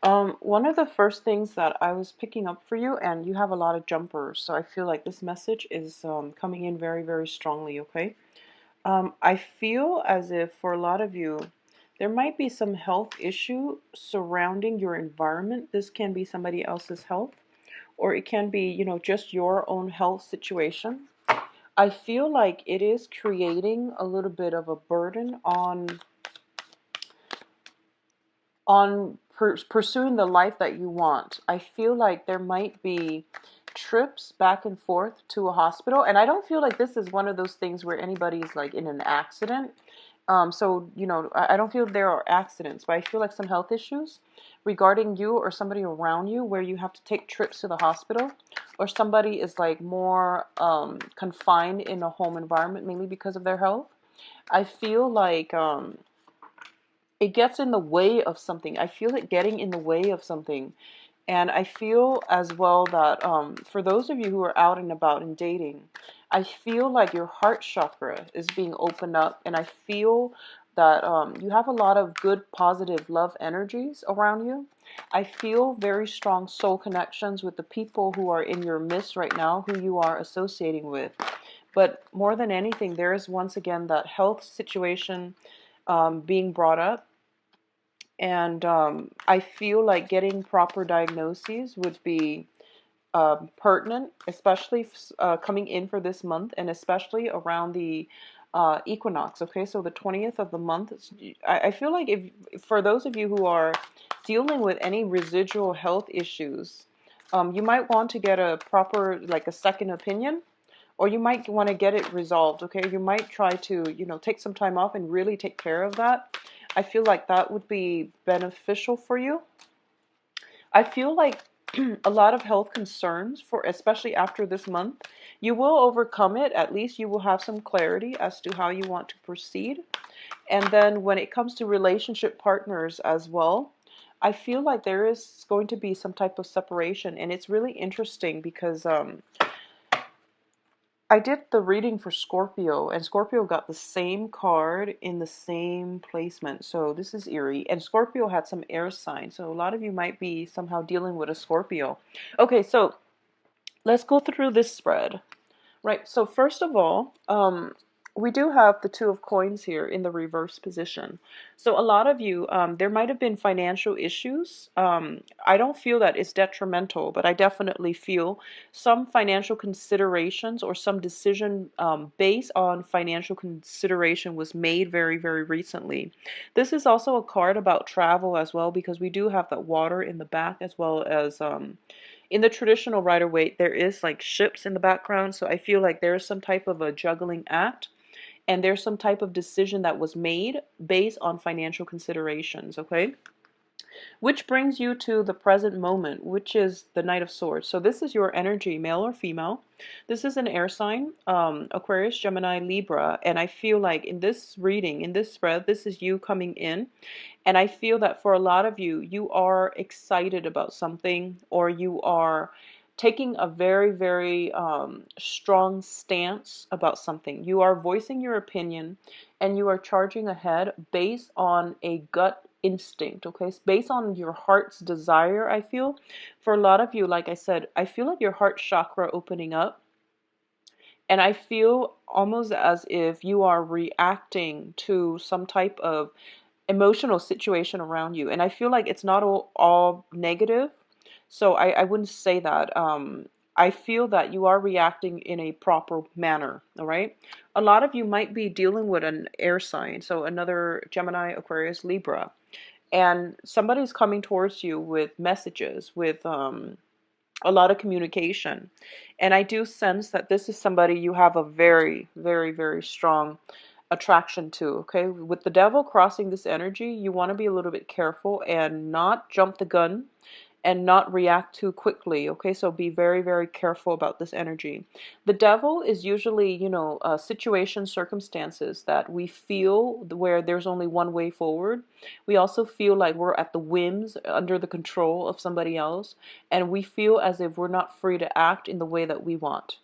One of the first things that I was picking up for you, and you have a lot of jumpers, so I feel like this message is coming in very, very strongly, okay? I feel as if for a lot of you, there might be some health issue surrounding your environment. This can be somebody else's health, or it can be, just your own health situation. I feel like it is creating a little bit of a burden on pursuing the life that you want. I feel like there might be trips back and forth to a hospital, and I don't feel like this is one of those things where anybody's like in an accident. I don't feel there are accidents, but I feel like some health issues regarding you or somebody around you where you have to take trips to the hospital, or somebody is like more confined in a home environment mainly because of their health. I feel like it gets in the way of something. I feel it getting in the way of something. And I feel as well that for those of you who are out and about and dating, I feel like your heart chakra is being opened up. And I feel that you have a lot of good, positive love energies around you. I feel very strong soul connections with the people who are in your midst right now, who you are associating with. But more than anything, there is once again that health situation being brought up. And I feel like getting proper diagnoses would be pertinent, especially coming in for this month, and especially around the equinox. Okay, so the 20th of the month. I feel like if for those of you who are dealing with any residual health issues, you might want to get a proper, like a second opinion, or you might want to get it resolved. Okay, you might try to, take some time off and really take care of that. I feel like that would be beneficial for you. I feel like a lot of health concerns, for especially after this month, you will overcome it. At least you will have some clarity as to how you want to proceed. And then when it comes to relationship partners as well, I feel like there is going to be some type of separation. And it's really interesting because I did the reading for Scorpio, and Scorpio got the same card in the same placement. So this is eerie. And Scorpio had some air signs. So a lot of you might be somehow dealing with a Scorpio. Okay, so let's go through this spread. Right, so first of all, we do have the Two of Coins here in the reverse position. So a lot of you, there might have been financial issues. I don't feel that it's detrimental, but I definitely feel some financial considerations or some decision based on financial consideration was made very, very recently. This is also a card about travel as well, because we do have that water in the back, as well as in the traditional Rider-Waite, there is like ships in the background, so I feel like there's some type of a juggling act, and there's some type of decision that was made based on financial considerations, okay? Which brings you to the present moment, which is the Knight of Swords. So this is your energy, male or female. This is an air sign, Aquarius, Gemini, Libra, and I feel like in this reading, in this spread, this is you coming in. And I feel that for a lot of you, you are excited about something, or you are taking a very, very strong stance about something. You are voicing your opinion, and you are charging ahead based on a gut instinct, okay? It's based on your heart's desire, I feel. For a lot of you, like I said, I feel like your heart chakra opening up. And I feel almost as if you are reacting to some type of emotional situation around you. And I feel like it's not all negative. So I wouldn't say that. I feel that you are reacting in a proper manner. All right. A lot of you might be dealing with an air sign. So another Gemini, Aquarius, Libra. And somebody's coming towards you with messages, with a lot of communication. And I do sense that this is somebody you have a very, very, very strong attraction to, okay? With the devil crossing this energy, you want to be a little bit careful and not jump the gun and not react too quickly, okay? So be very, very careful about this energy. The devil is usually, situations, circumstances that we feel where there's only one way forward. We also feel like we're at the whims, under the control of somebody else, and we feel as if we're not free to act in the way that we want.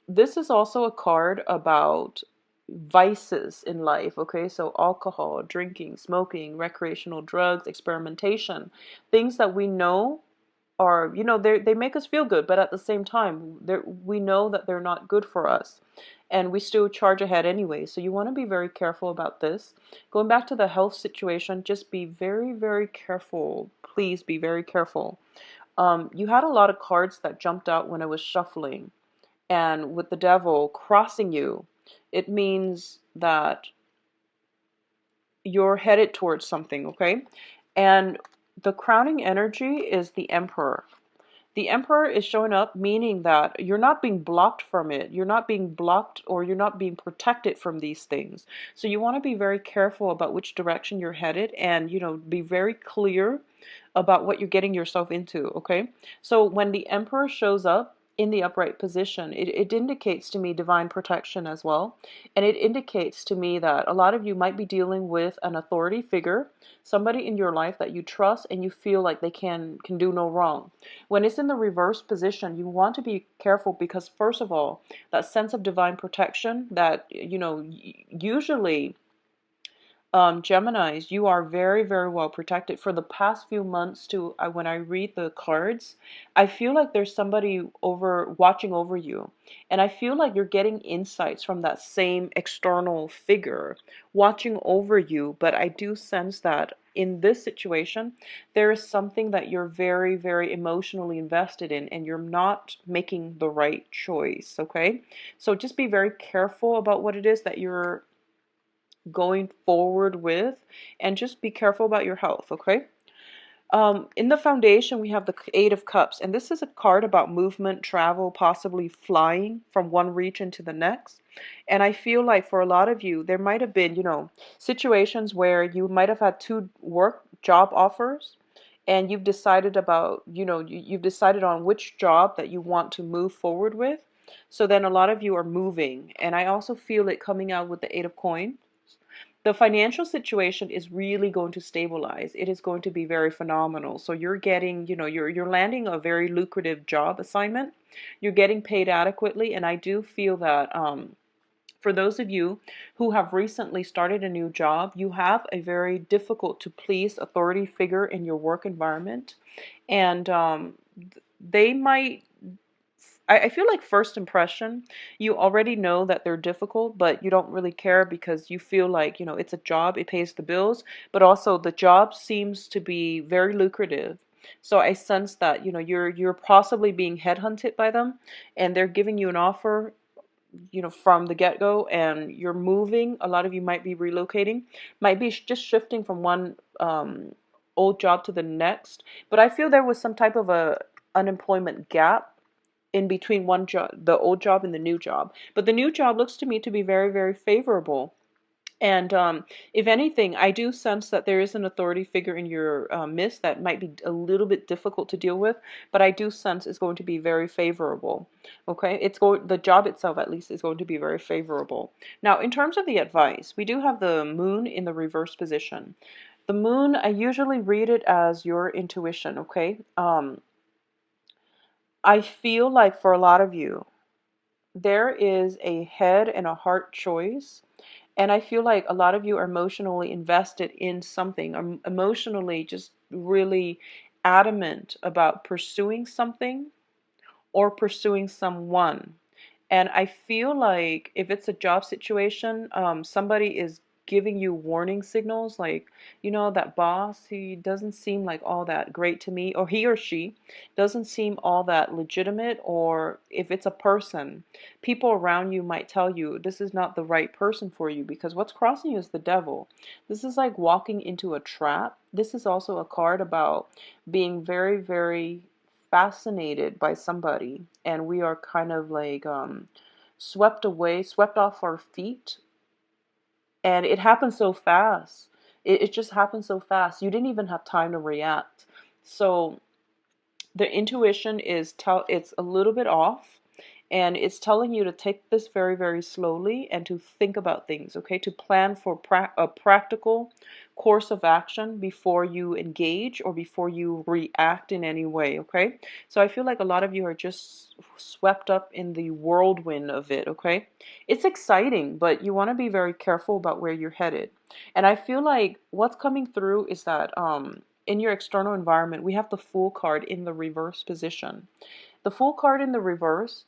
This is also a card about vices in life, okay? So alcohol, drinking, smoking, recreational drugs, experimentation, things that we know are, they make us feel good, but at the same time, we know that they're not good for us. And we still charge ahead anyway. So you want to be very careful about this. Going back to the health situation, just be very, very careful. Please be very careful. You had a lot of cards that jumped out when I was shuffling. And with the devil crossing you, it means that you're headed towards something, okay? And the crowning energy is the Emperor. The Emperor is showing up, meaning that you're not being blocked from it. You're not being blocked, or you're not being protected from these things. So you want to be very careful about which direction you're headed, and, be very clear about what you're getting yourself into, okay? So when the Emperor shows up in the upright position, it indicates to me divine protection as well. And it indicates to me that a lot of you might be dealing with an authority figure, somebody in your life that you trust and you feel like they can do no wrong. When it's in the reverse position, you want to be careful, because first of all, that sense of divine protection that, usually, Geminis, you are very, very well protected. For the past few months, to when I read the cards, I feel like there's somebody watching over you, and I feel like you're getting insights from that same external figure watching over you. But I do sense that in this situation, there is something that you're very, very emotionally invested in, and you're not making the right choice. Okay, so just be very careful about what it is that you're going forward with, and just be careful about your health, okay? In the foundation, we have the Eight of Cups, and this is a card about movement, travel, possibly flying from one region to the next. And I feel like for a lot of you, there might have been, situations where you might have had two job offers, and you've decided about, you've decided on which job that you want to move forward with. So then a lot of you are moving, and I also feel it coming out with the Eight of Coins. The financial situation is really going to stabilize. It is going to be very phenomenal. So you're getting, you're landing a very lucrative job assignment. You're getting paid adequately, and I do feel that for those of you who have recently started a new job, you have a very difficult to please authority figure in your work environment, and they might, I feel like first impression, you already know that they're difficult, but you don't really care because you feel like, it's a job, it pays the bills, but also the job seems to be very lucrative. So I sense that, you're possibly being headhunted by them, and they're giving you an offer, from the get-go, and you're moving. A lot of you might be relocating, might be just shifting from one old job to the next. But I feel there was some type of a unemployment gap in between one job, the old job and the new job. But the new job looks to me to be very, very favorable. And if anything, I do sense that there is an authority figure in your midst that might be a little bit difficult to deal with, but I do sense it's going to be very favorable. Okay, the job itself at least is going to be very favorable. Now, in terms of the advice, we do have the moon in the reverse position. The moon, I usually read it as your intuition. Okay, I feel like for a lot of you, there is a head and a heart choice. And I feel like a lot of you are emotionally invested in something, or emotionally just really adamant about pursuing something or pursuing someone. And I feel like if it's a job situation, somebody is giving you warning signals, like, that boss, he doesn't seem like all that great to me, or he or she doesn't seem all that legitimate. Or if it's a person, people around you might tell you this is not the right person for you, because what's crossing you is the devil. This is like walking into a trap. This is also a card about being very, very fascinated by somebody, and we are kind of like swept away, swept off our feet, and it happened so fast. It just happened so fast. You didn't even have time to react. So the intuition it's a little bit off, And it's telling you to take this very, very slowly and to think about things, okay? To plan for a practical course of action before you engage or before you react in any way, okay? So I feel like a lot of you are just swept up in the whirlwind of it, okay? It's exciting, but you want to be very careful about where you're headed. And I feel like what's coming through is that in your external environment, we have the Fool card in the reverse position. The Fool card in the reverse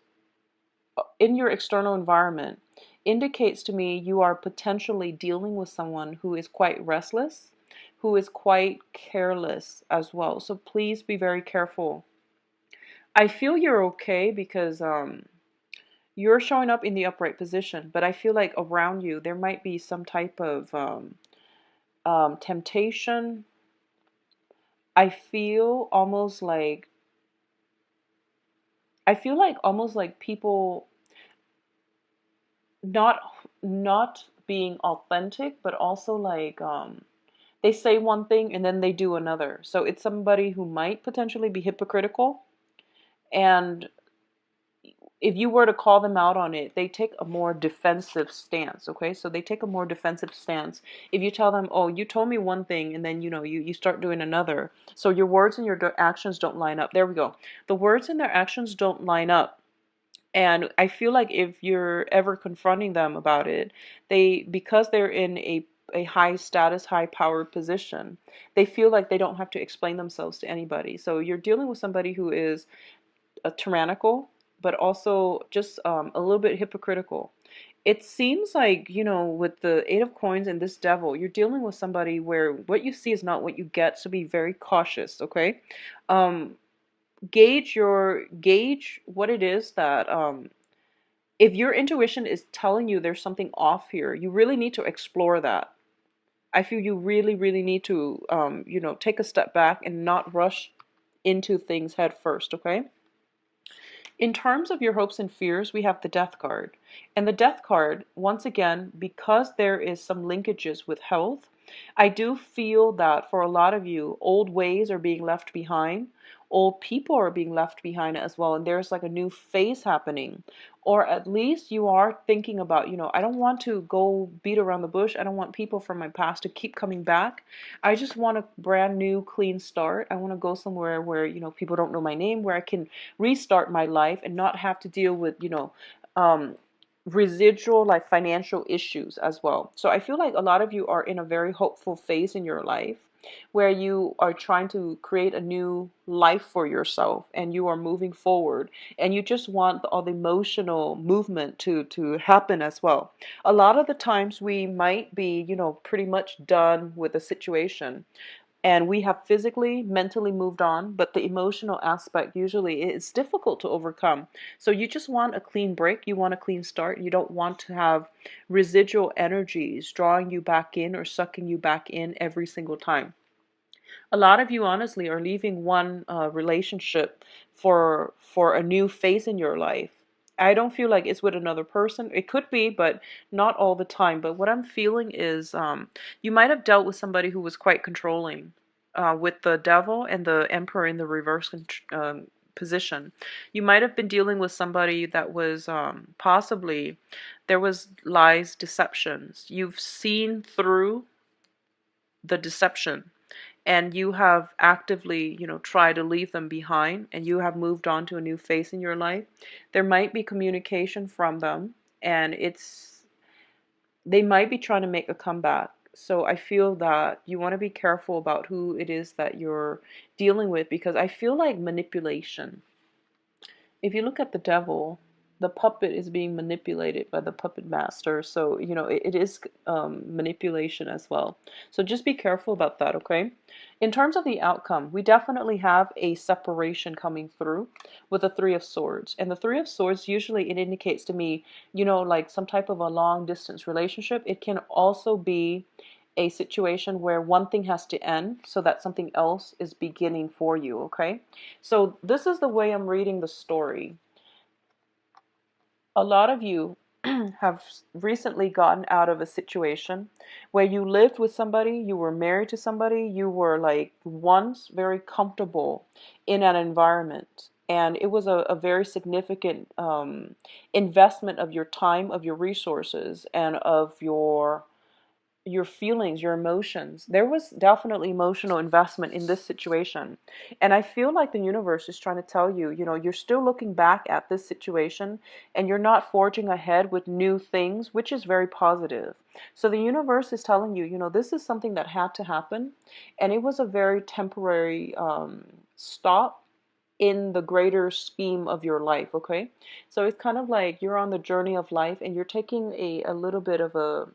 in your external environment indicates to me you are potentially dealing with someone who is quite restless, who is quite careless as well. So please be very careful. I feel you're okay because you're showing up in the upright position, but I feel like around you there might be some type of temptation. I feel almost like almost like people not not being authentic, but also like they say one thing and then they do another. So it's somebody who might potentially be hypocritical, and if you were to call them out on it, they take a more defensive stance, okay? So they take a more defensive stance. If you tell them, oh, you told me one thing, and then, you start doing another. So your words and your actions don't line up. There we go. The words and their actions don't line up. And I feel like if you're ever confronting them about it, because they're in a high status, high power position, they feel like they don't have to explain themselves to anybody. So you're dealing with somebody who is tyrannical, but also just a little bit hypocritical. It seems like, with the Eight of Coins and this devil, you're dealing with somebody where what you see is not what you get, so be very cautious, okay? Um, gauge what it is that if your intuition is telling you there's something off here, you really need to explore that. I feel you really, really need to, take a step back and not rush into things head first, okay? In terms of your hopes and fears, we have the Death card. And the Death card, once again, because there is some linkages with health, I do feel that for a lot of you, old ways are being left behind. Old people are being left behind as well. And there's like a new phase happening. Or at least you are thinking about, I don't want to go beat around the bush. I don't want people from my past to keep coming back. I just want a brand new, clean start. I want to go somewhere where, people don't know my name, where I can restart my life and not have to deal with, um, residual like financial issues as well. So I feel like a lot of you are in a very hopeful phase in your life where you are trying to create a new life for yourself and you are moving forward and you just want all the emotional movement to happen as well. A lot of the times we might be, pretty much done with a situation and we have physically, mentally moved on, but the emotional aspect usually is difficult to overcome. So you just want a clean break, you want a clean start. You don't want to have residual energies drawing you back in or sucking you back in every single time. A lot of you honestly are leaving one relationship for a new phase in your life. I don't feel like it's with another person. It could be, but not all the time. But what I'm feeling is you might have dealt with somebody who was quite controlling with the devil and the emperor in the reverse position. You might have been dealing with somebody that was possibly there was lies, deceptions. You've seen through the deception and you have actively, tried to leave them behind and you have moved on to a new phase in your life, there might be communication from them and they might be trying to make a comeback. So I feel that you want to be careful about who it is that you're dealing with because I feel like manipulation. If you look at the devil, the puppet is being manipulated by the puppet master. So, it is manipulation as well. So just be careful about that, okay? In terms of the outcome, we definitely have a separation coming through with the Three of Swords. And the Three of Swords, usually it indicates to me, like some type of a long distance relationship. It can also be a situation where one thing has to end so that something else is beginning for you, okay? So this is the way I'm reading the story. A lot of you have recently gotten out of a situation where you lived with somebody, you were married to somebody, you were like once very comfortable in an environment. and it was a very significant investment of your time, of your resources, and of your feelings, your emotions. There was definitely emotional investment in this situation. And I feel like the universe is trying to tell you, you're still looking back at this situation and you're not forging ahead with new things, which is very positive. So the universe is telling you, this is something that had to happen. And it was a very temporary stop in the greater scheme of your life, okay? So it's kind of like you're on the journey of life and you're taking a little bit of a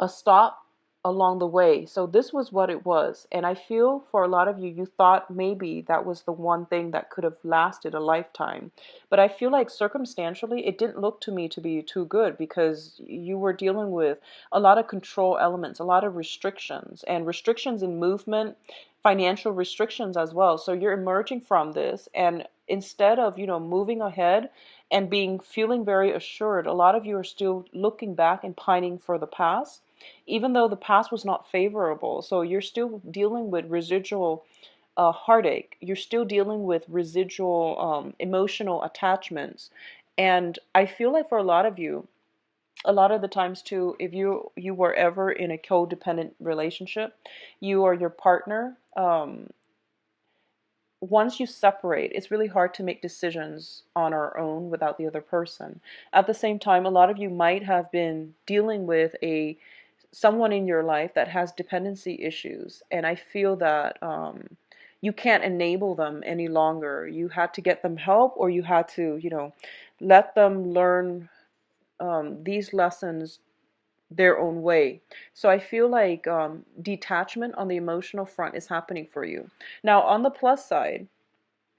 stop along the way. So this was what it was. And I feel for a lot of you, you thought maybe that was the one thing that could have lasted a lifetime. But I feel like circumstantially, it didn't look to me to be too good because you were dealing with a lot of control elements, a lot of restrictions, and restrictions in movement, financial restrictions as well. So you're emerging from this, and instead of, moving ahead and feeling very assured, a lot of you are still looking back and pining for the past, even though the past was not favorable. So you're still dealing with residual heartache. You're still dealing with residual emotional attachments. And I feel like for a lot of you, a lot of the times too, if you were ever in a codependent relationship, you or your partner, once you separate, it's really hard to make decisions on our own without the other person. At the same time, a lot of you might have been dealing with a someone in your life that has dependency issues, and I feel that you can't enable them any longer. You had to get them help, or you had to, let them learn these lessons their own way. So I feel like detachment on the emotional front is happening for you. Now, on the plus side,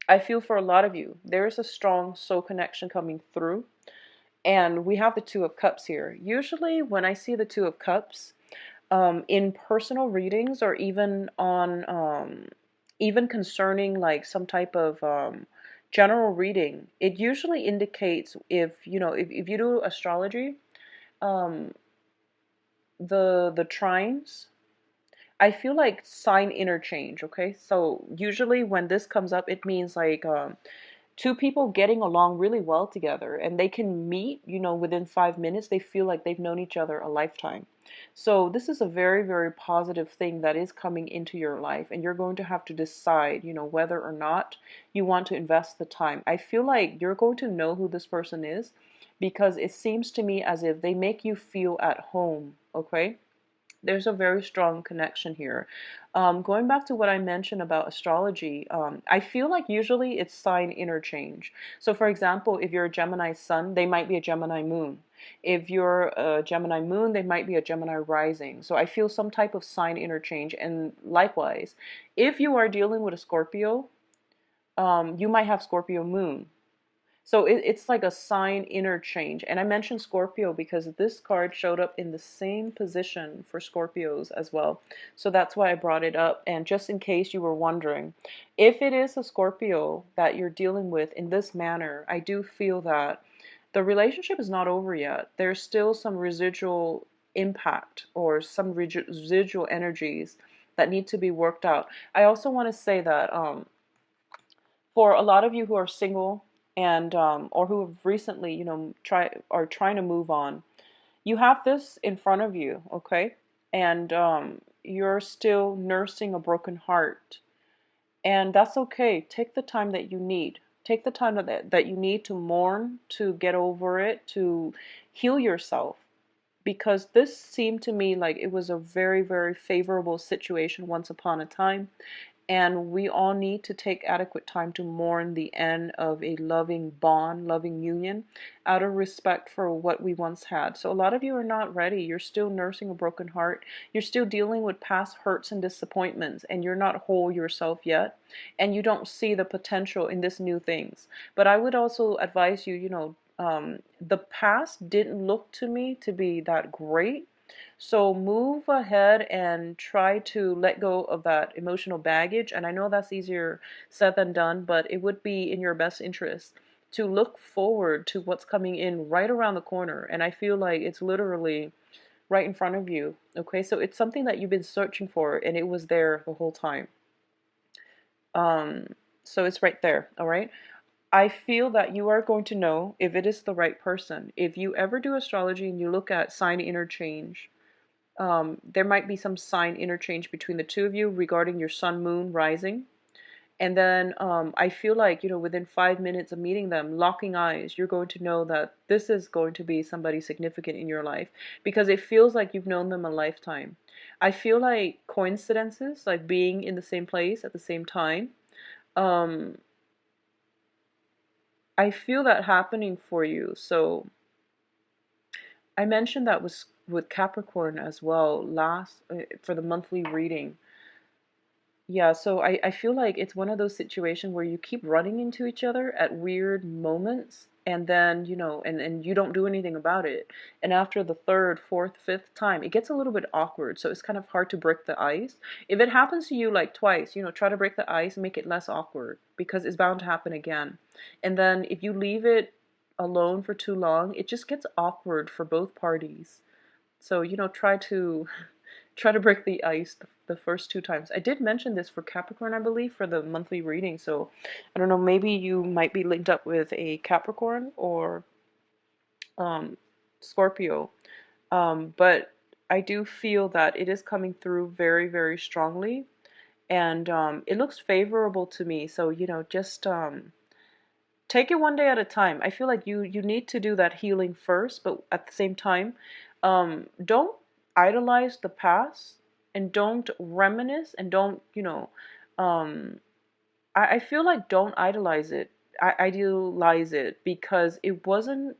I feel for a lot of you, there is a strong soul connection coming through. And we have the Two of Cups here. Usually when I see the Two of Cups, in personal readings or even on, even concerning like some type of general reading, it usually indicates if you do astrology, um, the trines, I feel like sign interchange, okay? So usually when this comes up, it means like two people getting along really well together and they can meet, within 5 minutes. They feel like they've known each other a lifetime. So this is a very, very positive thing that is coming into your life, and you're going to have to decide, whether or not you want to invest the time. I feel like you're going to know who this person is because it seems to me as if they make you feel at home, okay? There's a very strong connection here. Going back to what I mentioned about astrology, I feel like usually it's sign interchange. So, for example, if you're a Gemini sun, they might be a Gemini moon. If you're a Gemini moon, they might be a Gemini rising. So, I feel some type of sign interchange. And likewise, if you are dealing with a Scorpio, you might have Scorpio moon. So it's like a sign interchange. And I mentioned Scorpio because this card showed up in the same position for Scorpios as well. So that's why I brought it up. And just in case you were wondering, if it is a Scorpio that you're dealing with in this manner, I do feel that the relationship is not over yet. There's still some residual impact or some residual energies that need to be worked out. I also want to say that for a lot of you who are single and or who have recently, are trying to move on, you have this in front of you, okay? And you're still nursing a broken heart, and that's okay. Take the time that you need. Take the time that you need to mourn, to get over it, to heal yourself. Because this seemed to me like it was a very, very favorable situation once upon a time. And we all need to take adequate time to mourn the end of a loving bond, loving union, out of respect for what we once had. So a lot of you are not ready. You're still nursing a broken heart. You're still dealing with past hurts and disappointments, and you're not whole yourself yet. And you don't see the potential in this new things. But I would also advise you, the past didn't look to me to be that great. So move ahead and try to let go of that emotional baggage. And I know that's easier said than done, but it would be in your best interest to look forward to what's coming in right around the corner. And I feel like it's literally right in front of you. Okay, so it's something that you've been searching for, and it was there the whole time. Um, So it's right there, all right? I feel that you are going to know if it is the right person. If you ever do astrology and you look at sign interchange, there might be some sign interchange between the two of you regarding your sun, moon, rising. And then I feel like, within 5 minutes of meeting them, locking eyes, you're going to know that this is going to be somebody significant in your life because it feels like you've known them a lifetime. I feel like coincidences, like being in the same place at the same time, um, I feel that happening for you. So I mentioned that was with Capricorn as well last for the monthly reading. Yeah, so I feel like it's one of those situations where you keep running into each other at weird moments and then, and you don't do anything about it. And after the third, fourth, fifth time, it gets a little bit awkward. So it's kind of hard to break the ice. If it happens to you like twice, try to break the ice and make it less awkward because it's bound to happen again. And then if you leave it alone for too long, it just gets awkward for both parties. So, try to break the ice the first two times. I did mention this for Capricorn, I believe, for the monthly reading. So I don't know, maybe you might be linked up with a Capricorn or Scorpio. But I do feel that it is coming through very, very strongly. And it looks favorable to me. So, just take it one day at a time. I feel like you need to do that healing first, but at the same time, don't idolize the past and don't reminisce and don't, um, I feel like don't idolize it. Idealize it because it wasn't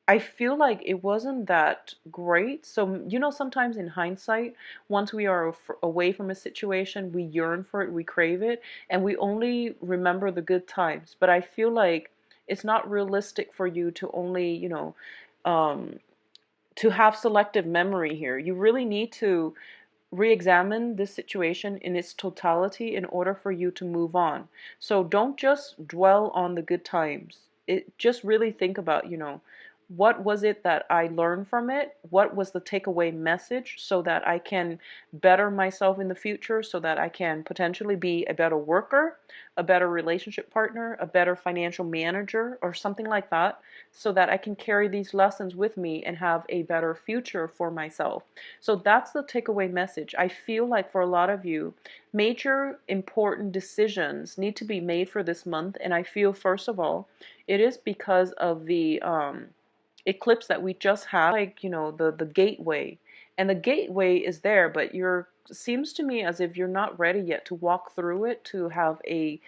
I feel like it wasn't that great. So, sometimes in hindsight, once we are away from a situation, we yearn for it, we crave it, and we only remember the good times. But I feel like it's not realistic for you to only, um, to have selective memory here. You really need to re-examine this situation in its totality in order for you to move on. So don't just dwell on the good times. Just really think about, what was it that I learned from it? What was the takeaway message so that I can better myself in the future, so that I can potentially be a better worker, a better relationship partner, a better financial manager, or something like that, so that I can carry these lessons with me and have a better future for myself. So that's the takeaway message. I feel like for a lot of you, major important decisions need to be made for this month. And I feel, first of all, it is because of the eclipse that we just had, like, the gateway. And the gateway is there, but seems to me as if you're not ready yet to walk through it, to have a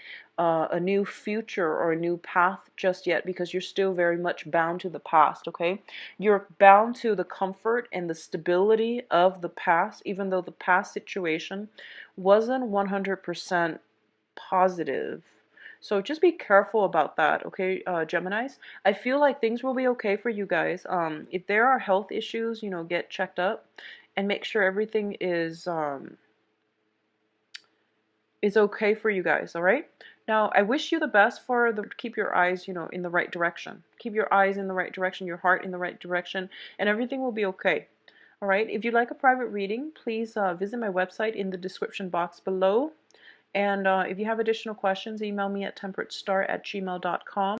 new future or a new path just yet, because you're still very much bound to the past, okay? You're bound to the comfort and the stability of the past, even though the past situation wasn't 100% positive. So just be careful about that, okay, Geminis? I feel like things will be okay for you guys. If there are health issues, get checked up and make sure everything is okay for you guys, all right? Now, I wish you the best keep your eyes, in the right direction. Keep your eyes in the right direction, your heart in the right direction, and everything will be okay. All right? If you'd like a private reading, please visit my website in the description box below. And if you have additional questions, email me at temperatestar@gmail.com.